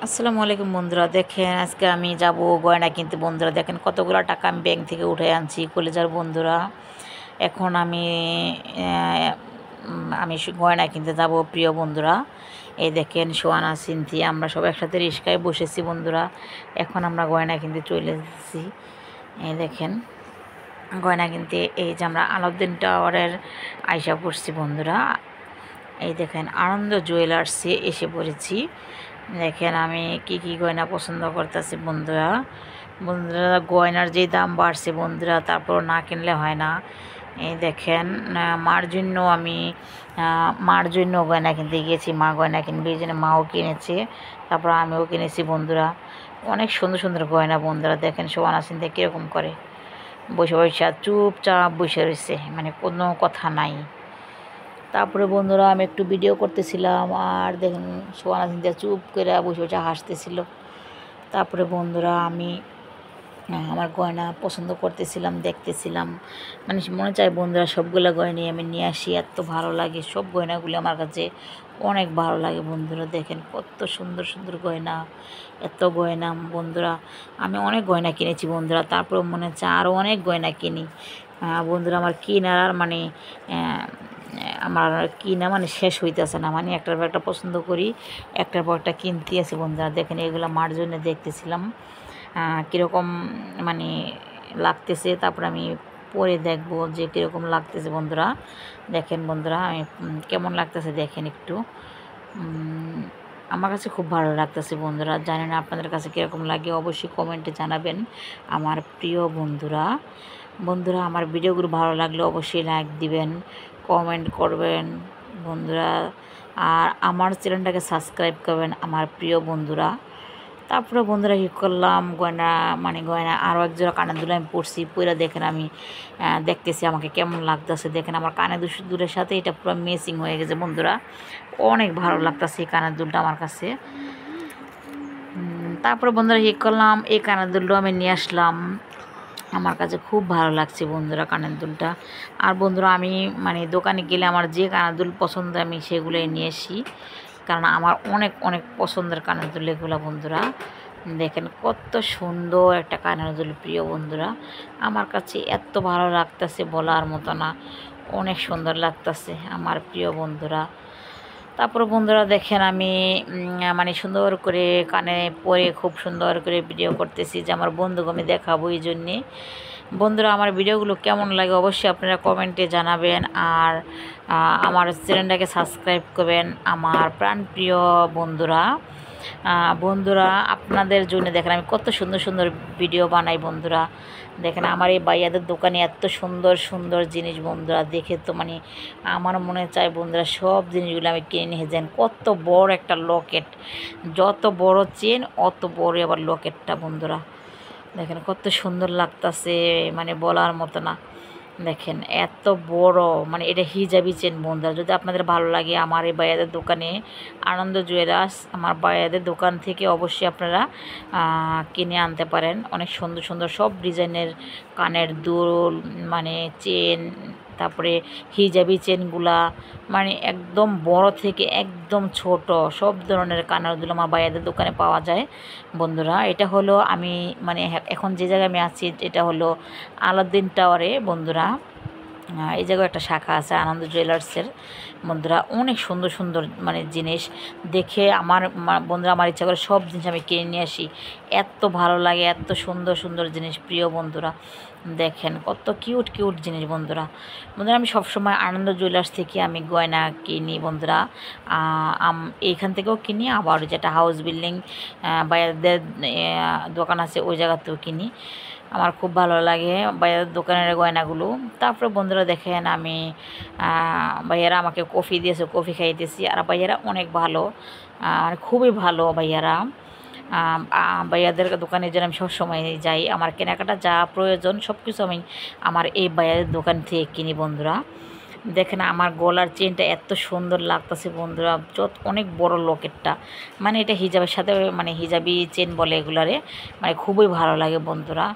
আসসালামু আলাইকুম বন্ধুরা, দেখেন আজকে আমি যাব গয়না কিনতে। বন্ধুরা দেখেন কতগুলো টাকা আমি ব্যাংক থেকে উঠে আনছি কলেজার বন্ধুরা। এখন আমি গয়না কিনতে যাব প্রিয় বন্ধুরা। এই দেখেন সোয়ানা সিনথি আমরা সব একসাথে রিক্সায় বসেছি বন্ধুরা। এখন আমরা গয়না কিনতে চলে এসেছি। এই দেখেন গয়না কিনতে, এই যে আমরা আলাউদ্দিন টাওয়ারের আইসা পড়ছি বন্ধুরা। এই দেখেন আনন্দ জুয়েলার্সে এসে পড়েছি। দেখেন আমি কি গয়না পছন্দ করতেছি বন্ধুরা। গয়নার যে দাম বাড়ছে বন্ধুরা, তারপর না কিনলে হয় না। এই দেখেন মার জন্য গয়না কিনতে গিয়েছি। মা গয়না কিনবে, এই জন্য মাও কিনেছে, তারপর আমিও কিনেছি বন্ধুরা। অনেক সুন্দর সুন্দর গয়না বন্ধুরা। দেখেন সোয়ানা সিনথি কীরকম করে বসে বসে চুপচাপ বসে রয়েছে, মানে কোনো কথা নাই। তারপরে বন্ধুরা আমি একটু ভিডিও করতেছিলাম, আর দেখেন সোয়ানা সিনথি চুপ করে বসে বসে হাসতেছিল। তারপরে বন্ধুরা আমি আমার গয়না পছন্দ করতেছিলাম, দেখতেছিলাম, মানে মনে চায় বন্ধুরা সবগুলো গয়নাই আমি নিয়ে আসি। এত ভালো লাগে, সব গয়নাগুলো আমার কাছে অনেক ভালো লাগে বন্ধুরা। দেখেন কত সুন্দর সুন্দর গয়না, এত গয়না বন্ধুরা। আমি অনেক গয়না কিনেছি বন্ধুরা, তারপরে মনে হচ্ছে আরও অনেক গয়না কিনি বন্ধুরা। আমার কিনার মানে আমার কিনা মানে শেষ হইতেছে না, মানে একটার পর একটা পছন্দ করি, একটার পর একটা কিনতে আছে বন্ধুরা। দেখেন এগুলো মার জন্য দেখতেছিলাম কীরকম মানে লাগতেছে, তারপর আমি পরে দেখব যে কীরকম লাগতেছে বন্ধুরা। দেখেন বন্ধুরা আমি কেমন লাগতেছে দেখেন একটু। আমার কাছে খুব ভালো লাগতেছে বন্ধুরা। জানি না আপনাদের কাছে কীরকম লাগে, অবশ্যই কমেন্টে জানাবেন আমার প্রিয় বন্ধুরা। আমার ভিডিওগুলো ভালো লাগলে অবশ্যই লাইক দিবেন, কমেন্ট করবেন বন্ধুরা, আর আমার চ্যানেলটাকে সাবস্ক্রাইব করবেন আমার প্রিয় বন্ধুরা। তারপরে বন্ধুরা কী করলাম, গয়না আরও এক জোড়া কানের দুল আমি পরছি, পরে দেখেন আমি দেখতেছি আমাকে কেমন লাগতেছে। দেখেন আমার কানের দুলের সাথে এটা পুরো ম্যাচিং হয়ে গেছে বন্ধুরা। অনেক ভালো লাগতেছে এই কানের দুলটা আমার কাছে। তারপরে বন্ধুরা কী করলাম, এই কানের দুলটাও আমি নিয়ে আসলাম। আমার কাছে খুব ভালো লাগছে বন্ধুরা কানের দুলটা। আর বন্ধুরা আমি দোকানে গেলে আমার যে কানের দুল পছন্দ আমি সেগুলোই নিয়ে আসি, কারণ আমার অনেক অনেক পছন্দের কানের দুল এগুলো বন্ধুরা। দেখেন কত সুন্দর একটা কানের দুল প্রিয় বন্ধুরা। আমার কাছে এত ভালো লাগতেছে বলার মতো না, অনেক সুন্দর লাগতেছে আমার প্রিয় বন্ধুরা। তারপরে বন্ধুরা দেখেন আমি সুন্দর করে কানে পরে খুব সুন্দর করে ভিডিও করতেছি, যে আমার বন্ধুকে আমি দেখাবো। এই জন্যে বন্ধুরা আমার ভিডিওগুলো কেমন লাগে অবশ্যই আপনারা কমেন্টে জানাবেন, আর আমার চ্যানেলটাকে সাবস্ক্রাইব করবেন আমার প্রাণপ্রিয় বন্ধুরা। আপনাদের জন্য দেখেন আমি কত সুন্দর সুন্দর ভিডিও বানাই বন্ধুরা। দেখেন আমার এই ভাইয়াদের দোকানে এত সুন্দর সুন্দর জিনিস বন্ধুরা, দেখে তো আমার মনে চায় বন্ধুরা সব জিনিসগুলো আমি কিনে নিয়ে যান। কত বড় একটা লকেট, যত বড় চেন অত বড় আবার লকেটটা বন্ধুরা। দেখেন কত সুন্দর লাগতেছে, বলার মতো না। দেখেন এত বড়, এটা হিজাবি চেন বন্ধুরা। যদি আপনাদের ভালো লাগে আমার এই ভাইয়াদের দোকানে আনন্দ জুয়েলার্স, আমার ভাইয়াদের দোকান থেকে অবশ্যই আপনারা কিনে আনতে পারেন। অনেক সুন্দর সুন্দর সব ডিজাইনের কানের দুল, চেন, তারপরে হিজাবি চেনগুলা, একদম বড় থেকে একদম ছোট সব ধরনের কানের দুল আমার ভাইয়াদের দোকানে পাওয়া যায় বন্ধুরা। এটা হলো আমি এখন যে জায়গায় আমি আছি, এটা হলো আলাউদ্দিন টাওয়ারে বন্ধুরা। এই জায়গায় একটা শাখা আছে আনন্দ জুয়েলার্সের বন্ধুরা। অনেক সুন্দর সুন্দর জিনিস দেখে আমার বন্ধুরা আমার ইচ্ছা করে সব জিনিস আমি কিনে নিয়ে আসি। এত ভালো লাগে, এত সুন্দর সুন্দর জিনিস প্রিয় বন্ধুরা। দেখেন কত কিউট কিউট জিনিস বন্ধুরা। আমি সবসময় আনন্দ জুয়েলার্স থেকে আমি গয়না কিনি বন্ধুরা। এইখান থেকেও কিনি, আবার যেটা হাউস বিল্ডিং বাইরেদের দোকান আছে ওই জায়গাতেও কিনি। আমার খুব ভালো লাগে বাইরের দোকানের গয়নাগুলো। তারপরে বন্ধুরা দেখেন আমি ভাইয়ারা আমাকে কফি দিয়েছে, কফি খাইতেছি। আর ভাইয়ারা অনেক ভালো, খুবই ভালো ভাইয়ারা। ভাইয়াদের দোকানে যেন আমি সবসময় যাই, আমার কেনাকাটা যা প্রয়োজন সব কিছু আমি আমার এই ভাইয়াদের দোকান থেকে কিনি বন্ধুরা। দেখেন আমার গলার চেনটা এত সুন্দর লাগতেছে বন্ধুরা, অনেক বড় লকেটটা, এটা হিজাবের সাথে হিজাবি চেন বলে এগুলারে, খুবই ভালো লাগে বন্ধুরা।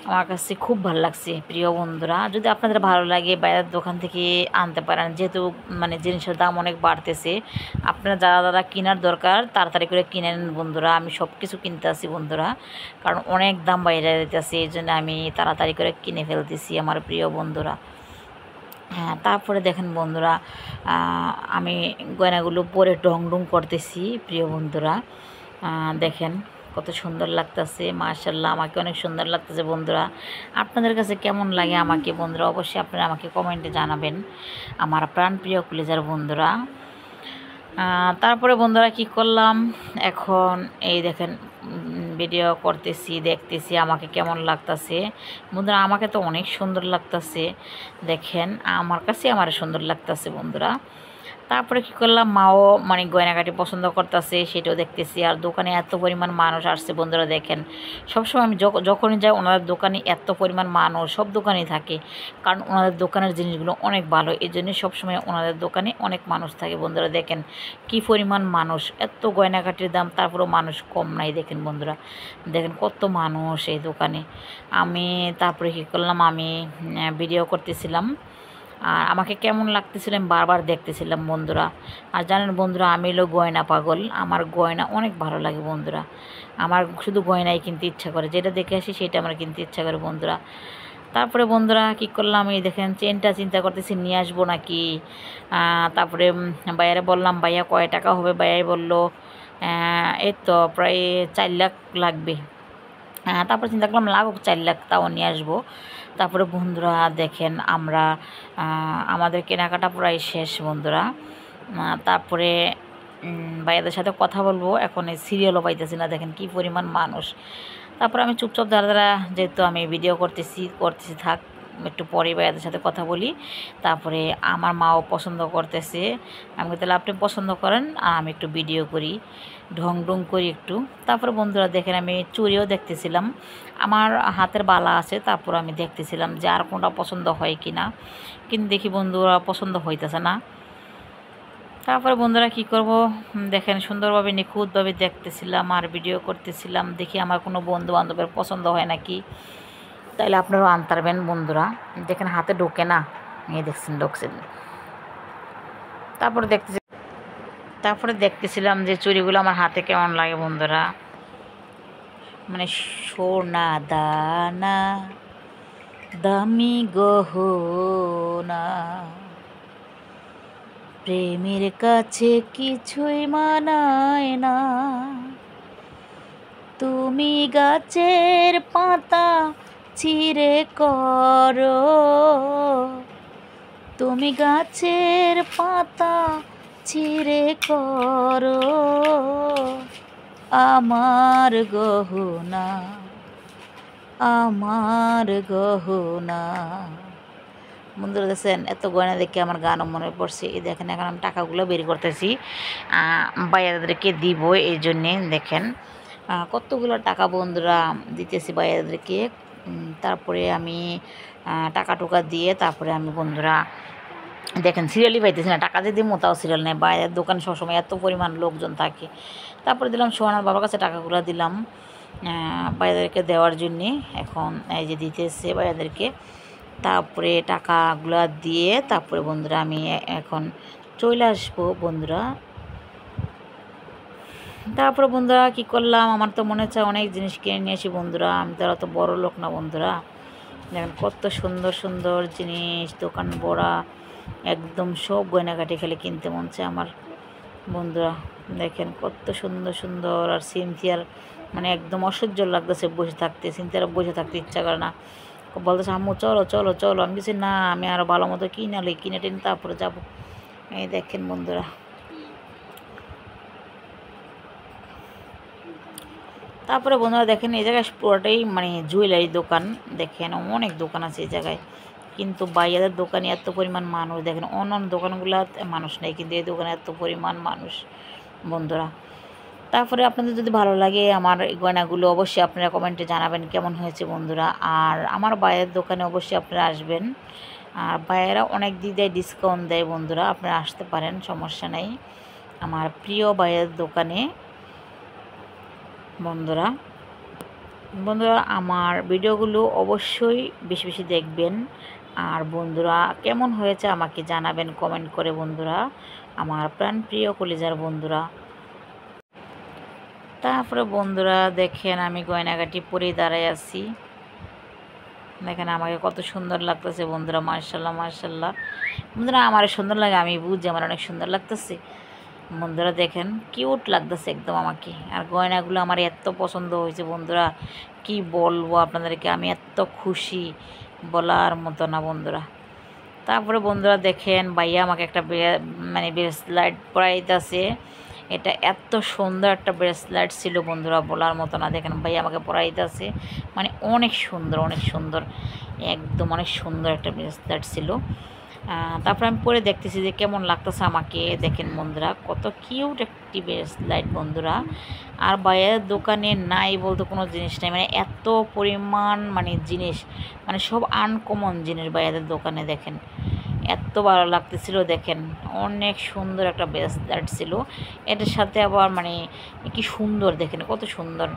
আমার কাছে খুব ভালো লাগছে প্রিয় বন্ধুরা। যদি আপনাদের ভালো লাগে বাইরের দোকান থেকে আনতে পারেন, যেহেতু মানে জিনিসের দাম অনেক বাড়তেছে। আপনারা যারা যারা কেনার দরকার তাড়াতাড়ি করে কিনে নেন বন্ধুরা। আমি সব কিছু কিনতে আসি বন্ধুরা, কারণ অনেক দাম বাইরে যেতেছে, এই জন্য আমি তাড়াতাড়ি করে কিনে ফেলতেছি আমার প্রিয় বন্ধুরা। হ্যাঁ, তারপরে দেখেন বন্ধুরা, আমি গয়নাগুলো পরে ডং ডং করতেছি প্রিয় বন্ধুরা। দেখেন কত সুন্দর লাগতেছে, মাশাআল্লাহ আমাকে অনেক সুন্দর লাগতেছে বন্ধুরা। আপনাদের কাছে কেমন লাগে আমাকে বন্ধুরা অবশ্যই আপনারা আমাকে কমেন্টে জানাবেন আমার প্রাণপ্রিয় কলিজার বন্ধুরা। তারপরে বন্ধুরা কি করলাম, এখন এই দেখেন ভিডিও করতেছি, দেখতেছি আমাকে কেমন লাগতেছে বন্ধুরা। আমাকে তো অনেক সুন্দর লাগতেছে, দেখেন আমার কাছে আমার সুন্দর লাগতেছে বন্ধুরা। তারপরে কি করলাম, মাও মানে গয়নাগাটি পছন্দ করতেছে, সেটাও দেখতেছি। আর দোকানে এত পরিমাণ মানুষ আসছে বন্ধুরা, দেখেন সবসময় আমি যখনই যাই ওনাদের দোকানে এত পরিমাণ মানুষ, সব দোকানেই থাকে, কারণ ওনাদের দোকানের জিনিসগুলো অনেক ভালো, এই জন্যই সবসময় ওনাদের দোকানে অনেক মানুষ থাকে বন্ধুরা। দেখেন কি পরিমাণ মানুষ, এত গয়নাগাটির দাম, তারপরেও মানুষ কম নাই। দেখেন বন্ধুরা, দেখেন কত মানুষ এই দোকানে। আমি তারপরে কী করলাম, আমি ভিডিও করতেছিলাম, আর আমাকে কেমন লাগতেছিল আমি বারবার দেখতেছিলাম বন্ধুরা। আর জানেন বন্ধুরা, আমি হলো গয়না পাগল, আমার গয়না অনেক ভালো লাগে বন্ধুরা। আমার শুধু গয়নাই কিনতে ইচ্ছা করে, যেটা দেখে আসি সেটা আমার কিনতে ইচ্ছা করে বন্ধুরা। তারপরে বন্ধুরা কী করলাম, এই দেখেন চেনটা চিন্তা করতেছি নিয়ে আসবো নাকি। তারপরে ভাইয়ারে বললাম, ভাইয়া কয় টাকা হবে, ভাইয়াই বললো এই তো প্রায় 4 লাখ লাগবে। তারপরে চিন্তা করলাম লাগুক 4 লাখ, তাও নিয়ে আসবো। তারপরে বন্ধুরা দেখেন আমরা আমাদের কেনাকাটা প্রায় শেষ বন্ধুরা। তারপরে ভাইয়াদের সাথে কথা বলবো, এখন এই সিরিয়ালও পাইতেছি না, দেখেন কি পরিমাণ মানুষ। তারপরে আমি চুপচাপ দাঁড়া যেহেতু আমি ভিডিও করতেছি থাক, একটু পরে ভাইয়াদের সাথে কথা বলি। তারপরে আমার মাও পছন্দ করতেছে, আমি তাহলে আপনি পছন্দ করেন আর আমি একটু ভিডিও করি, ঢং ঢং করি একটু। তারপরে বন্ধুরা দেখেন আমি চুড়িও দেখতেছিলাম, আমার হাতের বালা আছে, তারপর আমি দেখতেছিলাম যে আর কোনটা পছন্দ হয় কি না, কিন্তু দেখি বন্ধুরা পছন্দ হইতেছে না। তারপরে বন্ধুরা কি করব, দেখেন সুন্দরভাবে নিখুঁতভাবে দেখতেছিলাম আর ভিডিও করতেছিলাম, দেখি আমার কোনো বন্ধু বান্ধবের পছন্দ হয় নাকি, তাইলে আপনারাও আনতে পারবেন বন্ধুরা। দেখেন হাতে ঢোকে না, এই দেখছেন ঢুকছেন। তারপরে দেখতেছিলাম যে চুড়িগুলো আমার হাতে কেমন লাগে বন্ধুরা, মানে সোনা দানা দামি গহনা, প্রেমের কাছে কিছুই মানায় না। তুমি গাছের পাতা ছিঁড়ে করো, তুমি গাছের পাতা ছিঁড়ে করো আমার গহনা, আমার গহনা। বন্ধুরা দেখছেন এত গয়না দেখে আমার গানও মনে পড়ছে। এই দেখেন এখন আমি টাকাগুলো বের করতেছি, ভাইয়াদেরকে দিব, এই জন্যে দেখেন কতগুলো টাকা বন্ধুরা দিতেছি ভাইয়াদেরকে। তারপরে আমি টাকা টুকা দিয়ে তারপরে আমি বন্ধুরা দেখেন সিরিয়ালই পাইতেছি না, টাকা দিয়ে দিব তাও সিরিয়াল নেই, বাইরের দোকান সবসময় এত পরিমাণ লোকজন থাকে। তারপরে দিলাম সোহানার বাবার কাছে টাকাগুলো দিলাম ভাইয়াদেরকে দেওয়ার জন্যে, এখন এই যে দিতেছে ভাইয়াদেরকে। তারপরে টাকাগুলো দিয়ে তারপরে বন্ধুরা আমি এখন চলে আসবো বন্ধুরা। তারপরে বন্ধুরা কি করলাম, আমার তো মনে হচ্ছে অনেক জিনিস কিনে নিয়ে আসি বন্ধুরা, আমি তো অত বড় লোক না বন্ধুরা। দেখেন কত সুন্দর সুন্দর জিনিস, দোকান ভরা, একদম সব গয়নাগাটি খেলে কিনতে মন চায় আমার বন্ধুরা। দেখেন কত সুন্দর সুন্দর, আর সিনথিয়ার মানে একদম অসহ্য লাগতেছে বসে থাকতে, সিনথিয়ার বসে থাকতে ইচ্ছা করে না, বলতেছে আম্মু চলো চলো চলো। আমি বলছি না, আমি আরও ভালো মতো কিনে টেনে তারপরে যাবো। এই দেখেন বন্ধুরা, তারপরে বন্ধুরা দেখেন এই জায়গায় পুরোটাই মানে জুয়েলারি দোকান, দেখেন অনেক দোকান আছে এই জায়গায়, কিন্তু বাইরের দোকানে এত পরিমাণ মানুষ, দেখেন অন্য দোকানগুলো মানুষ নেই, কিন্তু এই দোকানে এত পরিমাণ মানুষ বন্ধুরা। তারপরে আপনাদের যদি ভালো লাগে আমার এই গয়নাগুলো অবশ্যই আপনারা কমেন্টে জানাবেন কেমন হয়েছে বন্ধুরা। আর আমার বাইরের দোকানে অবশ্যই আপনারা আসবেন, আর বাইরেরা অনেক দিক দেয়, ডিসকাউন্ট দেয় বন্ধুরা, আপনারা আসতে পারেন, সমস্যা নেই আমার প্রিয় বাইরের দোকানে বন্ধুরা। বন্ধুরা আমার ভিডিওগুলো অবশ্যই বেশি বেশি দেখবেন। আর বন্ধুরা কেমন হয়েছে আমাকে জানাবেন কমেন্ট করে বন্ধুরা, আমার প্রাণপ্রিয় কলিজার বন্ধুরা। তারপরে বন্ধুরা দেখেন আমি গয়নাগাটি পরেই দাঁড়ায় আছি। দেখেন আমাকে কত সুন্দর লাগতেছে বন্ধুরা, মার্শাল্লাহ মার্শাল্লাহ। বন্ধুরা আমার সুন্দর লাগে, আমি বুঝছি আমার অনেক সুন্দর লাগতেছে। বন্ধুরা দেখেন কিউট লাগতেছে একদম আমাকে। আর গয়নাগুলো আমার এত পছন্দ হয়েছে বন্ধুরা, কি বলবো আপনাদেরকে, আমি এত খুশি বলার মতো না বন্ধুরা। তারপরে বন্ধুরা দেখেন ভাইয়া আমাকে একটা মানে ব্রেসলাইট পরাইতেছে। এটা এত সুন্দর একটা ব্রেসলাইট ছিল বন্ধুরা, বলার মতো না। দেখেন ভাইয়া আমাকে পরাইতেছে, মানে অনেক সুন্দর অনেক সুন্দর, একদম অনেক সুন্দর একটা ব্রেসলাইট ছিল। তারপরে আমি পরে দেখতেছি যে কেমন লাগতেছে আমাকে। দেখেন বন্ধুরা কত কিউট একটি ব্রেসলাইট বন্ধুরা। আর ভাইয়ের দোকানে নাই বলতে কোনো জিনিস নাই, মানে এত পরিমাণ মানে জিনিস, মানে সব আনকমন জিনিস ভাইয়াদের দোকানে। দেখেন এত ভালো লাগতেছিল, দেখেন অনেক সুন্দর একটা ব্রেসলেট ছিল। এটার সাথে আবার মানে কি সুন্দর, দেখেন কত সুন্দর।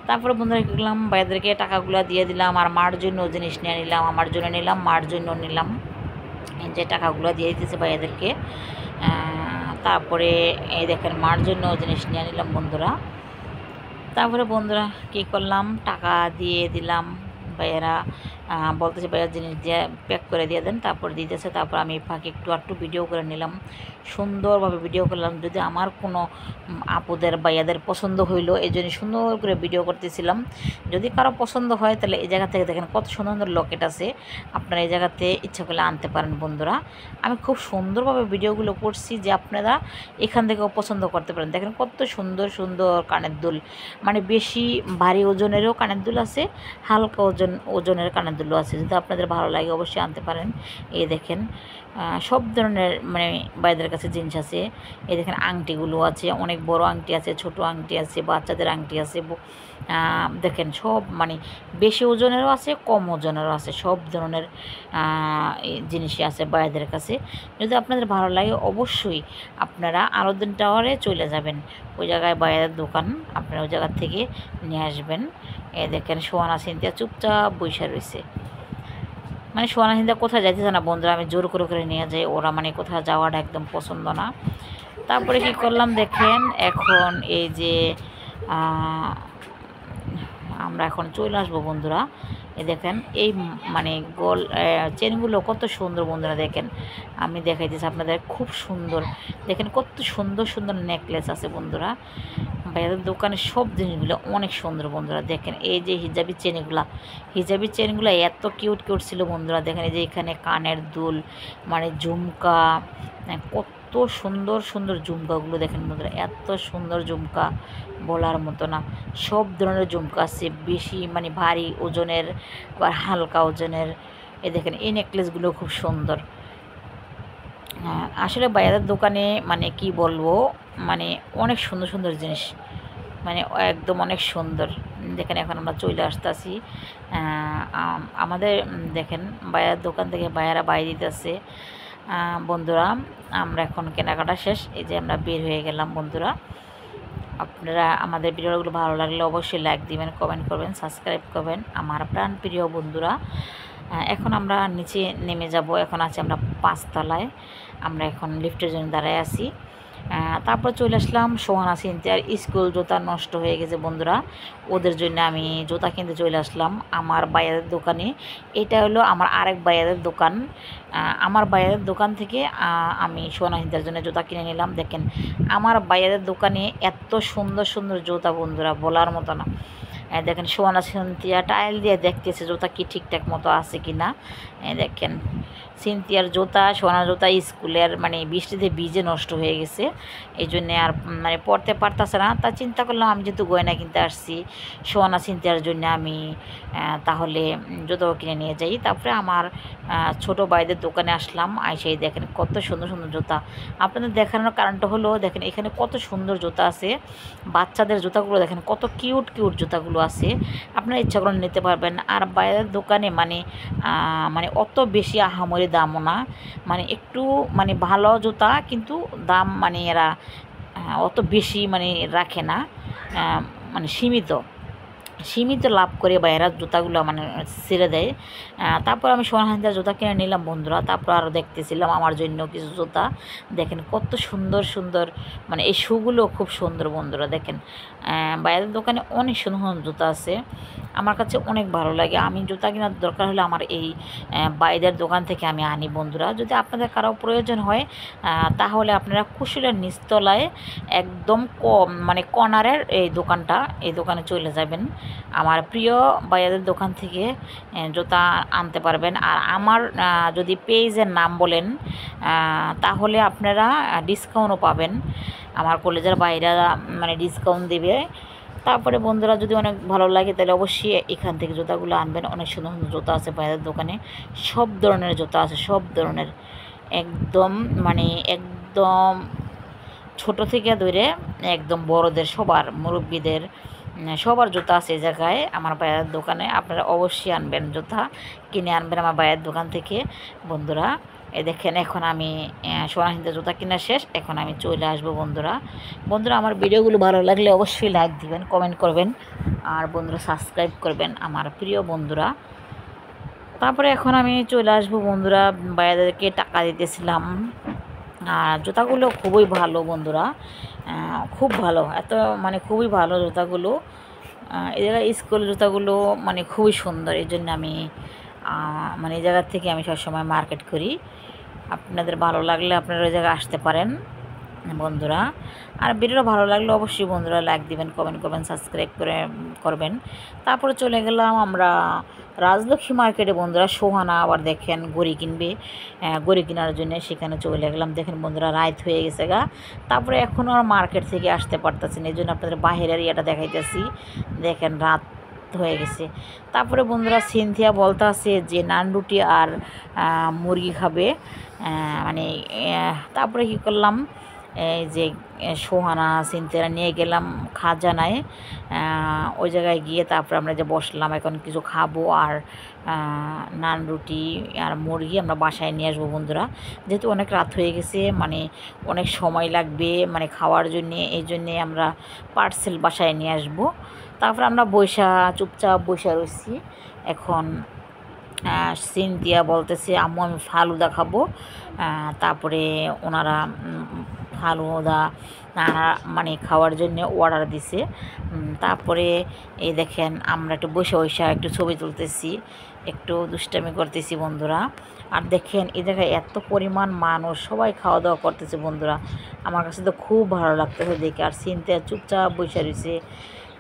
তারপরে বন্ধুরা কী করলাম, ভাইয়াদেরকে টাকাগুলো দিয়ে দিলাম। আর মার জন্য জিনিস নিয়ে নিলাম, আমার জন্য নিলাম, মার জন্য নিলাম। যে টাকাগুলো দিয়ে দিতেছে ভাইয়াদেরকে। তারপরে এই দেখেন মার জন্য জিনিস নিয়ে নিলাম বন্ধুরা। তারপরে বন্ধুরা কী করলাম, টাকা দিয়ে দিলাম। ভাইয়েরা বলতেছে ভাইয়া জিনিস দিয়ে প্যাক করে দিয়ে দেন, তারপর দিতেছে। তারপর আমি ফাঁকে একটু ভিডিও করে নিলাম, সুন্দরভাবে ভিডিও করলাম। যদি আমার কোনো আপুদের ভাইয়াদের পছন্দ হইলো এই জন্য সুন্দর করে ভিডিও করতেছিলাম। যদি কারো পছন্দ হয় তাহলে এই জায়গা থেকে দেখেন কত সুন্দর সুন্দর লকেট আছে, আপনারা এই জায়গাতে ইচ্ছা করলে আনতে পারেন বন্ধুরা। আমি খুব সুন্দরভাবে ভিডিওগুলো করছি যে আপনারা এখান থেকেও পছন্দ করতে পারেন। দেখেন কত সুন্দর সুন্দর কানের দুল, মানে বেশি ভারী ওজনেরও কানের দুল আছে, হালকা ওজনের কানের দুলও আছে। যদি আপনাদের ভালো লাগে অবশ্যই আনতে পারেন। এই দেখেন সব ধরনের মানে বাইদের কাছে জিনিস আছে। এই দেখেন আংটিগুলো আছে, অনেক বড় আংটি আছে, ছোট আংটি আছে, বাচ্চাদের আংটি আছে। দেখেন সব মানে বেশি ওজনেরও আছে, কম ওজনেরও আছে, সব ধরনের জিনিসই আছে বাইদের কাছে। যদি আপনাদের ভালো লাগে অবশ্যই আপনারা আলাউদ্দিন টাওয়ারে চলে যাবেন, ওই জায়গায় বাইরের দোকান, আপনারা ওই জায়গা থেকে নিয়ে আসবেন। দেখেন সোহানা সিনথিয়া চুপচাপ বৈশা রয়েছে, মানে সোহানা সিনথিয়া কোথায় যাইতেছে না বন্ধুরা, আমি জোর করে করে নিয়ে যাই, ওরা মানে কোথাও যাওয়াটা একদম পছন্দ না। তারপরে কি করলাম দেখেন, এখন এই যে আমরা এখন চলে আসবো বন্ধুরা। দেখেন এই মানে গোল চেনগুলো কত সুন্দর বন্ধুরা। দেখেন আমি দেখাইতেছি আপনাদের, খুব সুন্দর। দেখেন কত সুন্দর সুন্দর নেকলেস আছে বন্ধুরা। ভাইয়াদের দোকানের সব জিনিসগুলো অনেক সুন্দর বন্ধুরা। দেখেন এই যে হিজাবি চেনগুলো এত কিউট কিউট ছিল বন্ধুরা। দেখেন এই যে এখানে কানের দুল, মানে ঝুমকা, কত সুন্দর সুন্দর ঝুমকাগুলো দেখেন বন্ধুরা, এত সুন্দর ঝুমকা বলার মতো না। সব ধরনের ঝুমকা আছে, বেশি মানে ভারী ওজনের, আবার হালকা ওজনের। এই দেখেন এই নেকলেসগুলো খুব সুন্দর। আসলে ভাইয়াদের দোকানে মানে কি বলবো, মানে অনেক সুন্দর সুন্দর জিনিস, মানে একদম অনেক সুন্দর। দেখেন এখন আমরা চলে আসতেছি আমাদের, দেখেন ভাইয়ার দোকান থেকে ভাইয়ারা বাইরে দিতেছে বন্ধুরা। আমরা এখন কেনাকাটা শেষ, এই যে আমরা বের হয়ে গেলাম বন্ধুরা। আপনারা আমাদের ভিডিওগুলো ভালো লাগলে অবশ্যই লাইক দিবেন, কমেন্ট করবেন, সাবস্ক্রাইব করবেন আমার প্রাণপ্রিয় বন্ধুরা। এখন আমরা নিচে নেমে যাব, এখন আছি আমরা 5 তলায়, আমরা এখন লিফটের জন্য দাঁড়ায় আছি। তারপর চলে আসলাম সোহানা সিনথিয়ার স্কুল জুতা নষ্ট হয়ে গেছে বন্ধুরা, ওদের জন্য আমি জুতা কিনতে চলে আসলাম আমার ভাইয়াদের দোকানে। এটা হলো আমার আরেক ভাইয়াদের দোকান। আমার ভাইয়াদের দোকান থেকে আমি সোহানা সিনথিয়ার জন্য জুতা কিনে নিলাম। দেখেন আমার ভাইয়াদের দোকানে এত সুন্দর সুন্দর জুতা বন্ধুরা, বলার মতো না। দেখেন সোহানা সিনথিয়া টাইল দিয়ে দেখতেছে জুতা কি ঠিকঠাক মতো আছে কি না। দেখেন সিনথিয়ার জুতা, সোহানার জুতা স্কুলের মানে বৃষ্টিতে ভিজে নষ্ট হয়ে গেছে, এই জন্যে আর মানে পড়তে পারতেছে না। তা চিন্তা করলাম আমি যেহেতু গয়না কিনতে আসছি সোহানা সিনথিয়ার জন্য, আমি তাহলে জুতাও কিনে নিয়ে যাই। তারপরে আমার ছোটো ভাইদের দোকানে আসলাম, আইসাই দেখেন কত সুন্দর সুন্দর জুতা। আপনাদের দেখানোর কারণটা হলো দেখেন এখানে কত সুন্দর জুতা আছে, বাচ্চাদের জুতাগুলো দেখেন কত কিউট কিউট জুতাগুলো আছে, আপনারা ইচ্ছা করে নিতে পারবেন। আর বাইরের দোকানে মানে মানে অত বেশি আহামরি দামও না, মানে একটু মানে ভালো জুতা, কিন্তু দাম মানে এরা অত বেশি মানে রাখে না, মানে সীমিত। সীমিত লাভ করে বাইরের জুতাগুলো মানে ছেড়ে দেয়। তারপর আমি সোনাহান্দার জুতা কিনে নিলাম বন্ধুরা। তারপর আরও দেখতেছিলাম আমার জন্য কিছু জুতা। দেখেন কত সুন্দর সুন্দর, মানে এই শুগুলো খুব সুন্দর বন্ধুরা। দেখেন বাইরের দোকানে অনেক সুন্দর সুন্দর জুতা আছে, আমার কাছে অনেক ভালো লাগে। আমি জুতা কেনার দরকার হলে আমার এই বাইরের দোকান থেকে আমি আনি বন্ধুরা। যদি আপনাদের কারো প্রয়োজন হয় তাহলে আপনারা কুশলের নিচতলায় একদম মানে কর্নারের এই দোকানটা, এই দোকানে চলে যাবেন। আমার প্রিয় বাইরের দোকান থেকে জুতা আনতে পারবেন। আর আমার যদি পেজের নাম বলেন তাহলে আপনারা ডিসকাউন্টও পাবেন। আমার কলেজের বাইরে মানে ডিসকাউন্ট দেবে। তারপরে বন্ধুরা যদি অনেক ভালো লাগে তাহলে অবশ্যই এখান থেকে জুতাগুলো আনবেন। অনেক সুন্দর সুন্দর জুতা আছে বাইরের দোকানে, সব ধরনের জুতা আছে, সব ধরনের, একদম মানে একদম ছোট থেকে ধরে একদম বড়দের, সবার, মুরব্বীদের সবার জুতা আছে এই জায়গায় আমার বাইরের দোকানে। আপনারা অবশ্যই আনবেন, জুতা কিনে আনবেন আমার বাইরের দোকান থেকে বন্ধুরা। দেখেন এখন আমি সোনাহিন্দা জুতা কিনা শেষ, এখন আমি চলে আসবো বন্ধুরা। বন্ধুরা আমার ভিডিওগুলো ভালো লাগলে অবশ্যই লাইক দিবেন, কমেন্ট করবেন, আর বন্ধুরা সাবস্ক্রাইব করবেন আমার প্রিয় বন্ধুরা। তারপরে এখন আমি চলে আসবো বন্ধুরা, বাইরেদেরকে টাকা দিতেছিলাম। আর জুতাগুলো খুবই ভালো বন্ধুরা, খুব ভালো, এত মানে খুবই ভালো জুতাগুলো। এই জায়গায় স্কুলের জুতাগুলো মানে খুবই সুন্দর, এই জন্য আমি মানে এই জায়গার থেকে আমি সবসময় মার্কেট করি। আপনাদের ভালো লাগলে আপনারা ওই জায়গায় আসতে পারেন বন্ধুরা। আর ভিডিওটা ভালো লাগলে অবশ্যই বন্ধুরা লাইক দিবেন, কমেন্ট করবেন, সাবস্ক্রাইব করবেন। তারপরে চলে গেলাম আমরা রাজলক্ষ্মী মার্কেটে বন্ধুরা। সোহানা আবার দেখেন গড়ি কিনবে, গড়ি কেনার জন্য সেখানে চলে গেলাম। দেখেন বন্ধুরা রাত হয়ে গেছে গা। তারপরে এখনও আর মার্কেট থেকে আসতে পারতেছি না, এই জন্য আপনাদের বাহিরের ইয়েটা দেখাইতেছি। দেখেন রাত হয়ে গেছে। তারপরে বন্ধুরা সিনথিয়া বলতে আছে যে নান রুটি আর মুরগি খাবে, মানে তারপরে কী করলাম, এই যে সোহানা সিনথিয়া নিয়ে গেলাম খাজানায়, ওই জায়গায় গিয়ে তারপরে আমরা যে বসলাম, এখন কিছু খাবো। আর নান রুটি আর মুরগি আমরা বাসায় নিয়ে আসবো বন্ধুরা, যেহেতু অনেক রাত হয়ে গেছে, মানে অনেক সময় লাগবে মানে খাওয়ার জন্যে, এই জন্যে আমরা পার্সেল বাসায় নিয়ে আসবো। তারপরে আমরা চুপচাপ বসে রয়েছি। এখন সিনথিয়া বলতেছে আম্মু আমি ফালুদা খাবো। তারপরে ওনারা ফালুদা মানে খাওয়ার জন্য অর্ডার দিছে। তারপরে এই দেখেন আমরা একটু বসে একটু ছবি তুলতেছি, একটু দুষ্টামি করতেছি বন্ধুরা। আর দেখেন এই জায়গায় এত পরিমাণ মানুষ, সবাই খাওয়া দাওয়া করতেছে বন্ধুরা। আমার কাছে তো খুব ভালো লাগতেছে দেখে। আর সিনথিয়া চুপচাপ বসে রয়েছে।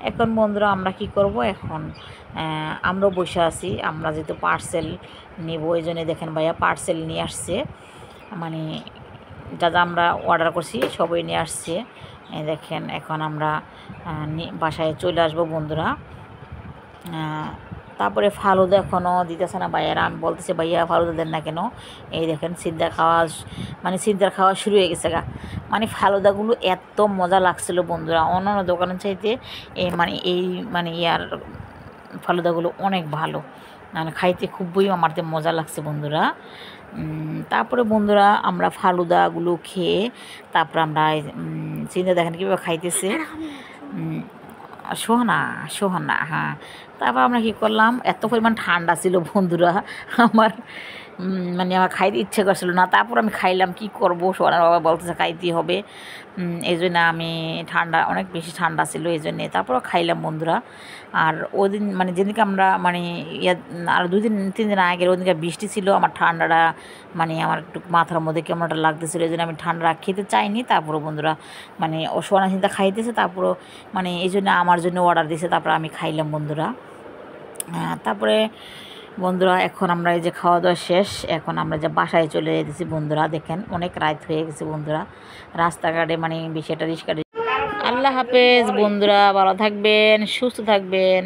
এখন বন্ধুরা আমরা কি করব, এখন আমরাও বসে আছি। আমরা যেহেতু পার্সেল নেব, এই জন্যে দেখেন ভাইয়া পার্সেল নিয়ে আসছে, মানে যা যা আমরা অর্ডার করছি সবই নিয়ে আসছে। দেখেন এখন আমরা বাসায় চলে আসবো বন্ধুরা। তারপরে ফালুদা এখনও দিতেছে না ভাইয়ারা, আমি বলতেছি ভাইয়া ফালুদা দেন না কেন। এই দেখেন সিদ্ধার খাওয়া শুরু হয়ে গেছে গা। মানে ফালুদাগুলো এত মজা লাগছিল বন্ধুরা, অন্যান্য দোকানের চাইতে মানে ইয়ার ফালুদাগুলো অনেক ভালো, মানে খাইতে খুবই আমার মজা লাগছে বন্ধুরা। তারপরে বন্ধুরা আমরা ফালুদাগুলো খেয়ে তারপর আমরা চিন্তা দেখেন কীভাবে খাইতেছে সোহানা হ্যাঁ। তারপর আমরা কী করলাম, এত পরিমাণ ঠান্ডা ছিল বন্ধুরা, আমার আমার খাইতে ইচ্ছে করছিল না। তারপর আমি খাইলাম, কি করব, সোহানার বাবা বলতেছে খাইতেই হবে, এই জন্য আমি অনেক বেশি ঠান্ডা ছিল এই জন্যে তারপরও খাইলাম বন্ধুরা। আর ওই দিন যেদিনকে আমরা আর 2-3 দিন আগের ওদিনকে বৃষ্টি ছিল, আমার ঠান্ডাটা আমার একটু মাথার মধ্যে কেমন একটা লাগতেছিল, এই জন্য আমি ঠান্ডা খেতে চাইনি। তারপরও বন্ধুরা ও সোহানা চিন্তা খাইতেছে, তারপরও এই জন্য আমার জন্য অর্ডার দিয়েছে, তারপর আমি খাইলাম বন্ধুরা। তারপরে বন্ধুরা এখন আমরা এই যে খাওয়া দাওয়া শেষ, এখন আমরা যে বাসায় চলে যেতেছি বন্ধুরা। দেখেন অনেক রাত হয়ে গেছে বন্ধুরা, রাস্তাঘাটে বেশি একটা রিস্কা। আল্লাহ হাফেজ বন্ধুরা, ভালো থাকবেন, সুস্থ থাকবেন।